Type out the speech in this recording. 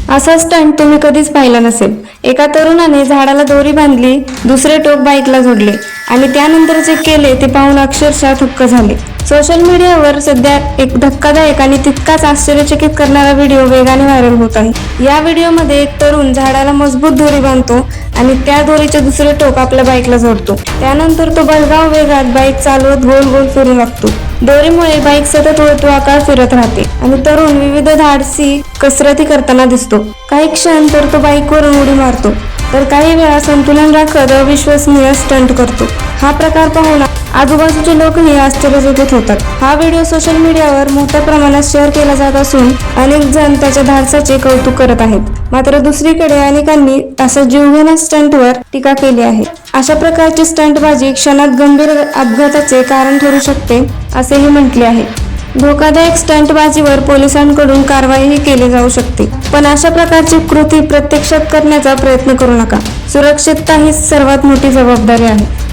असा स्टंट तुम्ही कधीच पाहिला नसेल। एका तरुणाने झाडाला दोरी बांधली, दुसरे टोक बाईकला जोडले आणि त्यानंतर जे केले ते पाहून अक्षरशः थक्क झाले। सोशल मीडियावर सध्या एक धक्कादायक आणि तितकाच आश्चर्यचकित करणारा व्हिडिओ वेगाने व्हायरल होत आहे। या व्हिडिओमध्ये एक तरुण झाडाला मजबूत दोरी बांधतो आणि त्या दोरीचे दुसरे टोक आपल्या बाईकला जोडतो। त्यानंतर तो बलगाव वेगात बाईक चालवत गोल गोल फिरू लागतो। दोरीमुळे बाईक सतत वर्तुळाकार फिरत राहते आणि तरुण विविध धाडसी कसरती करताना दिसतो। काही क्षण तर तो बाईकवरून उडी मारतो, तर काही वेळा संतुलन राखत अविश्वसनीय स्टंट करतो। हा प्रकार पाहून आजूबाजूचे लोकही आश्चर्यचकित होतात। हा व्हिडिओ सोशल मीडियावर मोठ्या प्रमाणात शेअर केला जात असून अनेक जण त्याच्या धाडसाचे कौतुक करत आहेत। मात्र दुसरीकडे अनेकांनी अशा जीवघेण्या स्टंटवर टीका केली आहे। अशा प्रकारची स्टंटबाजी क्षणात गंभीर अपघाताचे कारण ठरू शकते असेही म्हटले आहे। धोकादायक स्टंटबाजीवर पोलिसांकडून कारवाईही केली जाऊ शकते, पण अशा प्रकारची कृती प्रत्यक्षात करण्याचा प्रयत्न करू नका। सुरक्षितता ही सर्वात मोठी जबाबदारी आहे।